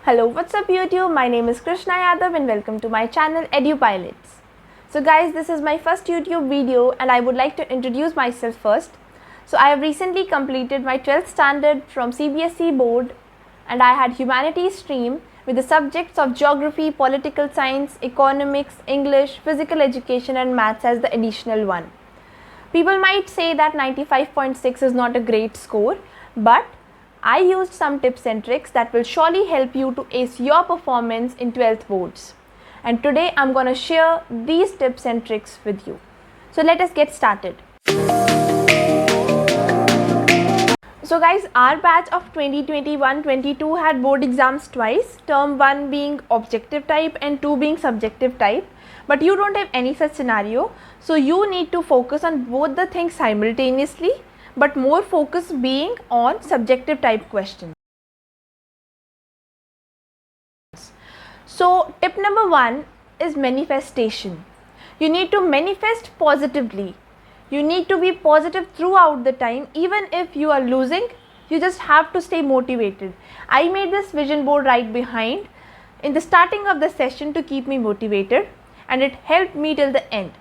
Hello, what's up YouTube? My name is Krishna Yadav and welcome to my channel EduPilots. So guys, this is my first YouTube video and I would like to introduce myself first. So I have recently completed my 12th standard from CBSE board and I had humanities stream with the subjects of geography, political science, economics, English, physical education and maths as the additional one. People might say that 95.6 is not a great score, but I used some tips and tricks that will surely help you to ace your performance in 12th boards. And today I'm going to share these tips and tricks with you. So let us get started. So guys, our batch of 2021-22 had board exams twice, term 1 being objective type and 2 being subjective type. But you don't have any such scenario, so you need to focus on both the things simultaneously, but more focus being on subjective type questions. So tip number 1 is manifestation. You need to manifest positively. You need to be positive throughout the time. Even if you are losing, you just have to stay motivated. I made this vision board right behind in the starting of the session to keep me motivated, and it helped me till the end.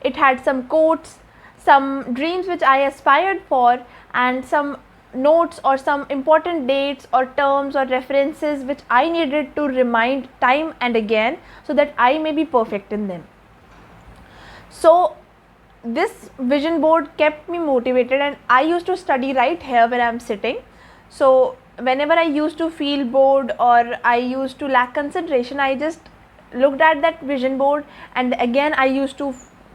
It had some quotes, some dreams which I aspired for, and some notes or some important dates or terms or references which I needed to remind time and again so that I may be perfect in them. So this vision board kept me motivated, and I used to study right here where I am sitting. So whenever I used to feel bored or I used to lack concentration, I just looked at that vision board and again I used to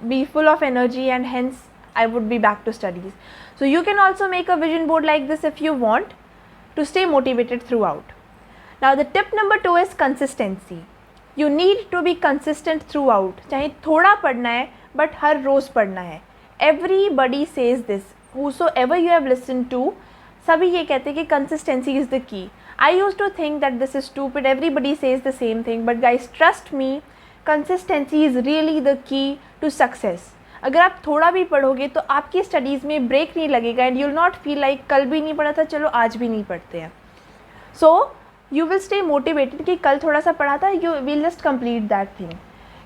be full of energy, and hence I would be back to studies. So you can also make a vision board like this if you want to stay motivated throughout. Now the tip number 2 is consistency. You need to be consistent throughout. चाहे थोड़ा पढ़ना है but हर रोज पढ़ना है. Everybody says this. Whosoever you have listened to, सभी ये कहते हैं कि consistency is the key. I used to think that this is stupid. Everybody says the same thing, but guys, trust me, consistency is really the key to success. अगर आप थोड़ा भी पढ़ोगे तो आपकी स्टडीज़ में ब्रेक नहीं लगेगा and you will not feel like कल भी नहीं पढ़ा था, चलो आज भी नहीं पढ़ते हैं. So you will stay motivated कि कल थोड़ा सा पढ़ा था, you will just complete that thing.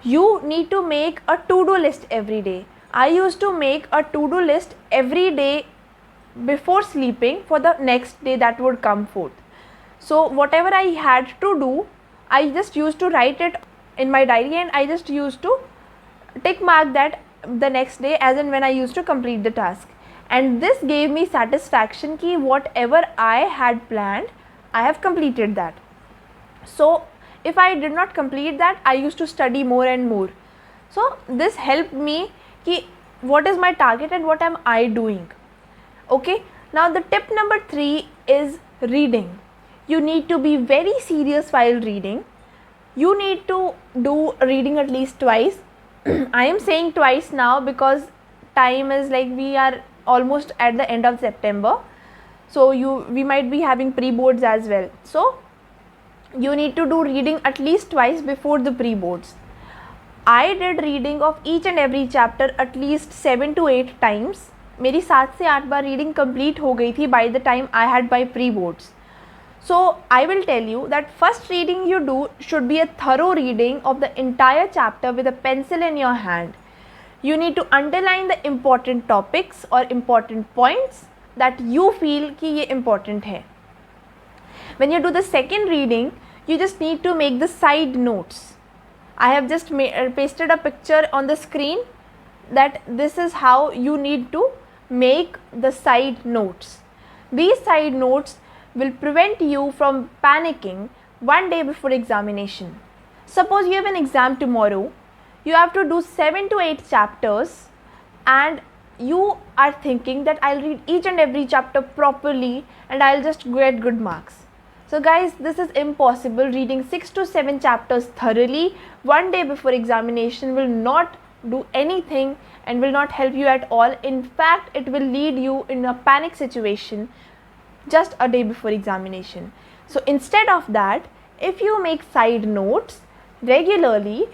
You need to make a to do list every day. I use to make a to do list every day before sleeping for the next day that would come forth. So whatever I had to do, I just used to write it in my diary and I just used to tick mark that the next day as in when I used to complete the task. And this gave me satisfaction ki whatever I had planned, I have completed that. So if I did not complete that, I used to study more and more. So this helped me ki what is my target and what am I doing. Okay, now the tip number 3 is reading. You need to be very serious while reading. You need to do reading at least twice. I am saying twice now because time is like we are almost at the end of September, so we might be having pre-boards as well. So you need to do reading at least twice before the pre-boards. I did reading of each and every chapter at least 7 to 8 times. मेरी 7 से 8 बार reading complete हो गई थी by the time I had by pre boards. So I will tell you that first reading you do should be a thorough reading of the entire chapter with a pencil in your hand. You need to underline the important topics और important points that you feel कि ये important है. When you do the second reading, you just need to make the side notes. I have just pasted a picture on the screen that this is how you need to make the side notes. These side notes will prevent you from panicking one day before examination. Suppose you have an exam tomorrow, you have to do 7 to 8 chapters and you are thinking that I'll read each and every chapter properly and I'll just get good marks. So guys, this is impossible. Reading 6 to 7 chapters thoroughly one day before examination will not do anything and will not help you at all. In fact, it will lead you in a panic situation just a day before examination. So instead of that, if you make side notes regularly,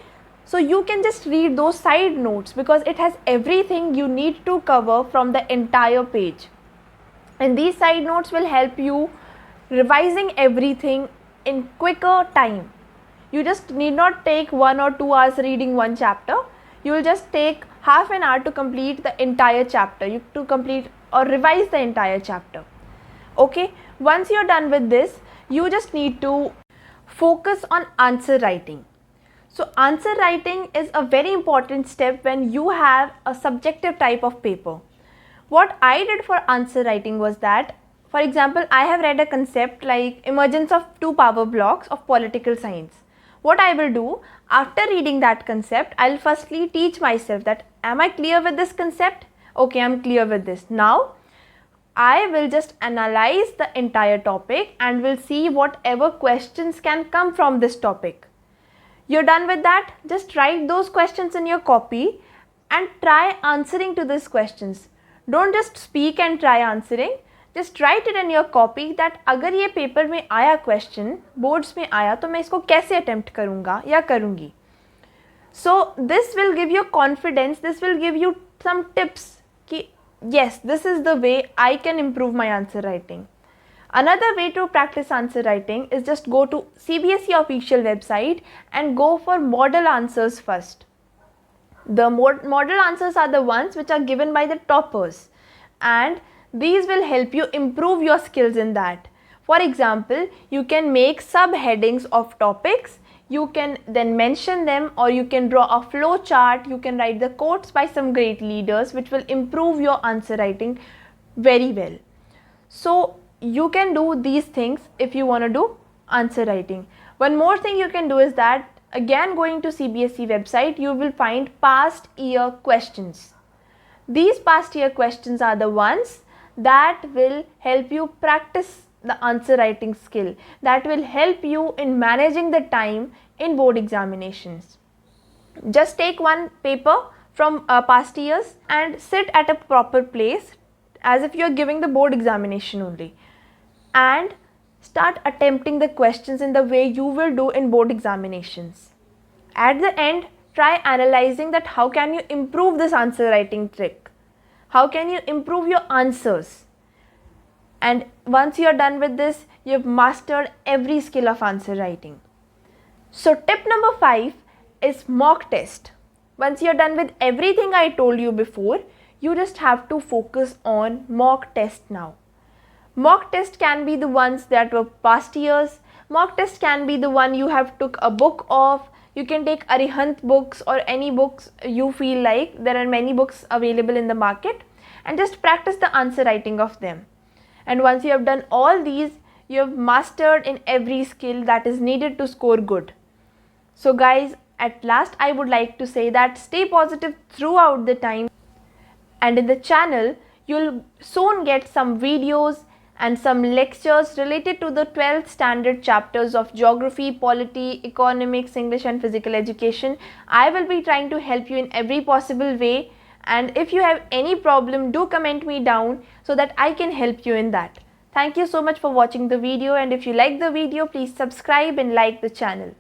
so you can just read those side notes because it has everything you need to cover from the entire page. And these side notes will help you revising everything in quicker time. You just need not take 1 or 2 hours reading one chapter. You will just take half an hour to complete the entire chapter, to complete or revise the entire chapter. Okay, once you're done with this, you just need to focus on answer writing. So answer writing is a very important step when you have a subjective type of paper. What I did for answer writing was that, for example, I have read a concept like emergence of two power blocks of political science. What I will do after reading that concept, I'll firstly teach myself that, am I clear with this concept? Okay, I'm clear with this. Now I will just analyze the entire topic and will see whatever questions can come from this topic. You're done with that? Just write those questions in your copy and try answering to these questions. Don't just speak and try answering. Just write it in your copy that अगर ये paper में आया question, boards में आया तो मैं इसको कैसे attempt करूँगा या करूँगी. So this will give you confidence, this will give you some tips कि yes, this is the way I can improve my answer writing. Another way to practice answer writing is just go to CBSE official website and go for model answers first. The model answers are the ones which are given by the toppers, and these will help you improve your skills in that. For example, you can make subheadings of topics, you can then mention them, or you can draw a flow chart, you can write the quotes by some great leaders which will improve your answer writing very well. So you can do these things if you want to do answer writing. One more thing you can do is that, again going to CBSE website, you will find past year questions. These past year questions are the ones that will help you practice the answer writing skill, that will help you in managing the time in board examinations. Just take one paper from past years and sit at a proper place as if you are giving the board examination only, and start attempting the questions in the way you will do in board examinations. At the end, try analyzing that how can you improve this answer writing trick, how can you improve your answers. And once you are done with this, you have mastered every skill of answer writing. So tip number 5 is mock test. Once you are done with everything I told you before, you just have to focus on mock test now. Mock test can be the ones that were past years. Mock test can be the one you have took a book of. You can take Arihant books or any books you feel like. There are many books available in the market, and just practice the answer writing of them. And once you have done all these, you have mastered in every skill that is needed to score good. So guys, at last I would like to say that stay positive throughout the time, and in the channel you'll soon get some videos and some lectures related to the 12th standard chapters of geography, polity, economics, English and physical education. I will be trying to help you in every possible way, and if you have any problem, do comment me down so that I can help you in that. Thank you so much for watching the video, and if you like the video, please subscribe and like the channel.